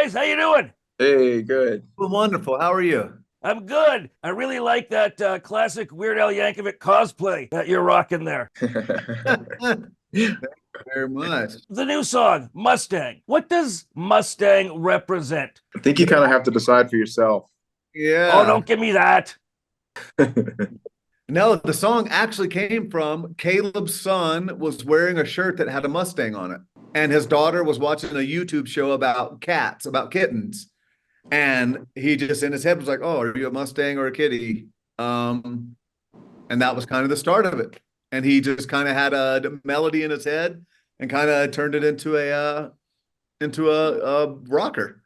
guys, how you doing? Hey, good. Well, wonderful. How are you? I'm good. I really like that classic Weird Al Yankovic cosplay that you're rocking there. Thank you very much. The new song, Mustang. What does Mustang represent? I think you kind of have to decide for yourself. Oh, Yeah. don't give me that. No, the song actually came from Caleb's son was wearing a shirt that had a Mustang on it. And his daughter was watching a YouTube show about cats, about kittens. And he just in his head was like, "Oh, are you a Mustang or a kitty?" Um, and that was kind of the start of it. And he just kind of had a melody in his head and kind of turned it into a rocker.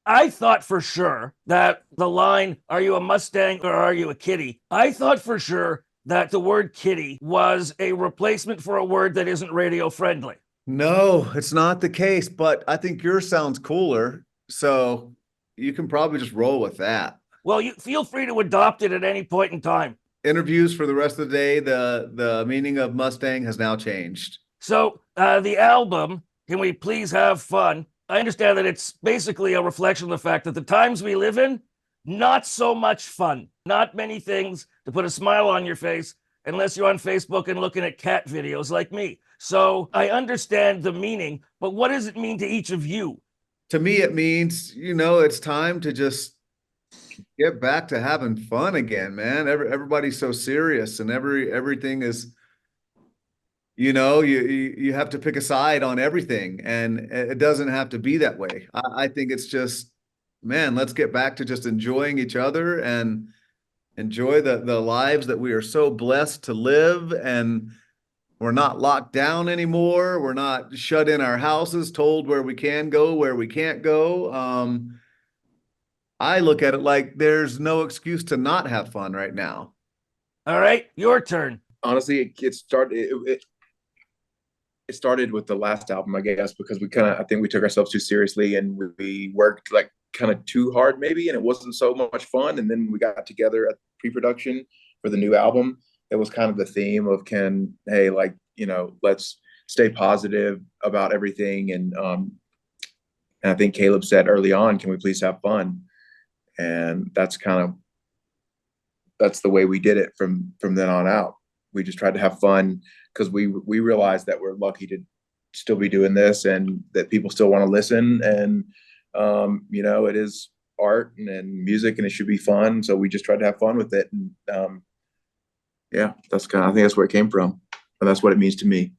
I thought for sure that the line, are you a Mustang or are you a kitty? I thought for sure that the word kitty was a replacement for a word that isn't radio friendly. No, it's not the case, but I think yours sounds cooler. So you can probably just roll with that. Well, you feel free to adopt it at any point in time. Interviews for the rest of the day, the meaning of Mustang has now changed. So, the album, Can We Please Have Fun? I understand that it's basically a reflection of the fact that the times we live in, not so much fun. Not many things to put a smile on your face unless you're on Facebook and looking at cat videos like me. So I understand the meaning, but what does it mean to each of you? To me, it means, it's time to just get back to having fun again, man. Everybody's so serious and everything is, you have to pick a side on everything, and it doesn't have to be that way. I think it's just, man, let's get back to just enjoying each other and enjoy the lives that we are so blessed to live. And we're not locked down anymore. We're not shut in our houses, told where we can go, where we can't go. I look at it like there's no excuse to not have fun right now. All right, your turn. Honestly, it started with the last album, I guess, because I think we took ourselves too seriously and we worked like kind of too hard maybe, and it wasn't so much fun. And then we got together at pre-production for the new album. It was kind of the theme of hey, like, let's stay positive about everything. And I think Caleb said early on, can we please have fun? And that's the way we did it from then on out. We just tried to have fun because we realized that we're lucky to still be doing this and that people still want to listen. And it is art and music, and it should be fun. So we just tried to have fun with it. And yeah, I think that's where it came from, and that's what it means to me.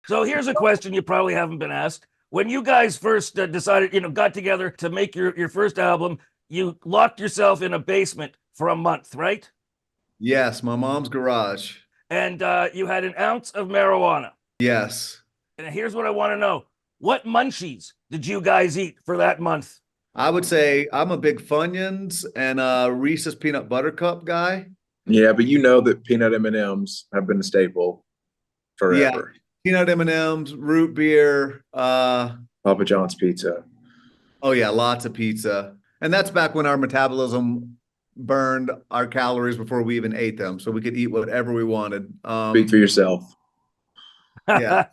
So here's a question you probably haven't been asked. When you guys first decided, got together to make your first album, you locked yourself in a basement for a month, right? Yes, my mom's garage. And you had an ounce of marijuana. Yes. And here's what I want to know. What munchies did you guys eat for that month? I would say I'm a big Funyuns and Reese's peanut butter cup guy. Yeah, but you know that peanut M&Ms have been a staple forever. Yeah, peanut M&Ms, root beer, Papa John's pizza. oh yeah, lots of pizza. And that's back when our metabolism burned our calories before we even ate them, so we could eat whatever we wanted. Speak for yourself. Yeah.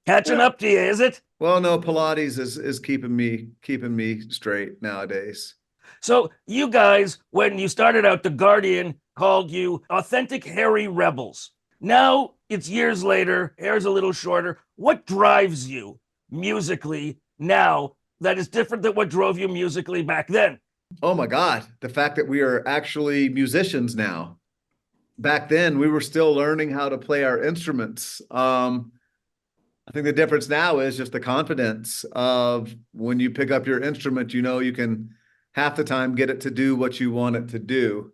Catching up to you, is it? Well, no, Pilates is keeping me straight nowadays. So you guys, when you started out, The Guardian called you authentic hairy rebels. Now it's years later, hair's a little shorter. What drives you musically now that is different than what drove you musically back then? Oh my God, the fact that we are actually musicians now. Back then, we were still learning how to play our instruments. I think the difference now is just the confidence of when you pick up your instrument, you can half the time get it to do what you want it to do.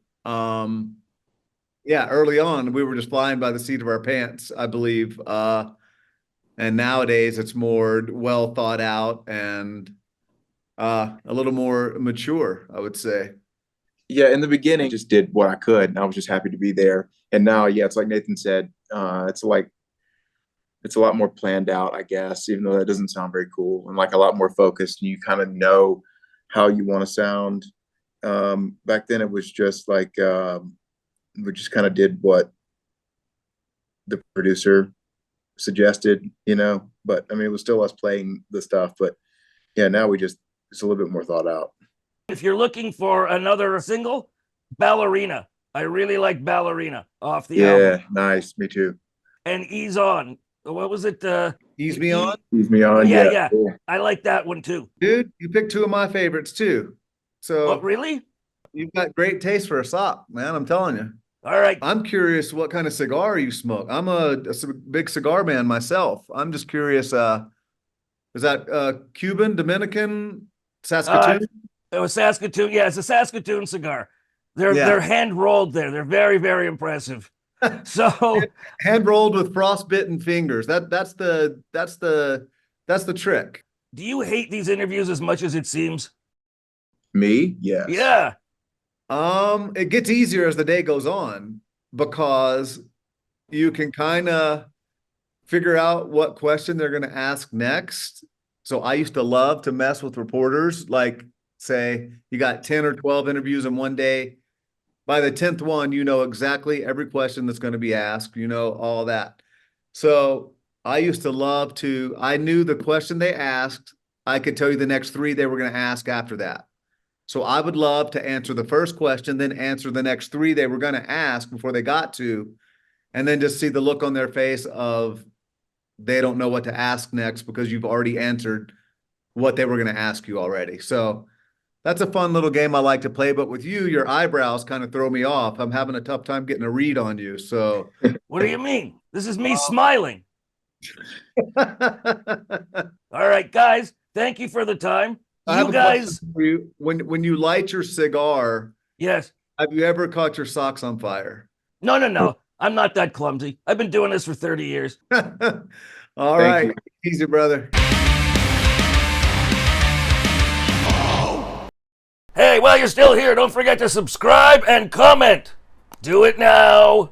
Yeah, early on, we were just flying by the seat of our pants, I believe. And nowadays, it's more well thought out and a little more mature, I would say. Yeah, in the beginning, just did what I could, and I was just happy to be there. And now, yeah, it's like Nathan said, it's a lot more planned out, I guess, even though that doesn't sound very cool, and like a lot more focused, and you kind of know how you want to sound. Back then, it was just like we just kind of did what the producer suggested, But I mean, it was still us playing the stuff. But yeah, now we just It's a little bit more thought out. If you're looking for another single, Ballerina. I really like Ballerina off the Yeah, album. nice. Me too. And Ease On. What was it? Ease Me On? Ease Me On. Yeah, Yeah. yeah. Cool. I like that one too. Dude, you picked two of my favorites too. So Oh, really? you've got great taste for a sock, man. I'm telling you. All right. I'm curious what kind of cigar you smoke. I'm a big cigar man myself. I'm just curious. Is that Cuban, Dominican, Saskatoon? It was Saskatoon. Yeah, it's a Saskatoon cigar. They're hand rolled there. They're very, very impressive. So Hand rolled with frostbitten fingers. That's the trick. do you hate these interviews as much as it seems? Me? Yes. Yeah. It gets easier as the day goes on because you can kind of figure out what question they're going to ask next. So I used to love to mess with reporters, like say you got 10 or 12 interviews in one day. By the 10th one, you know exactly every question that's going to be asked, you know, all that. So I used to love to, I knew the question they asked, I could tell you the next three they were going to ask after that. So I would love to answer the first question, then answer the next three they were going to ask before they got to, and then just see the look on their face of they don't know what to ask next because you've already answered what they were going to ask you already. So that's a fun little game I like to play. But with you, your eyebrows kind of throw me off. I'm having a tough time getting a read on you. So What do you mean? This is me smiling. All right, guys. Thank you for the time. I have You a guys. question for you. When you light your cigar, Yes. have you ever caught your socks on fire? No. I'm not that clumsy. I've been doing this for 30 years. All Thank right. you. Easy, brother. Hey, while you're still here, don't forget to subscribe and comment. Do it now.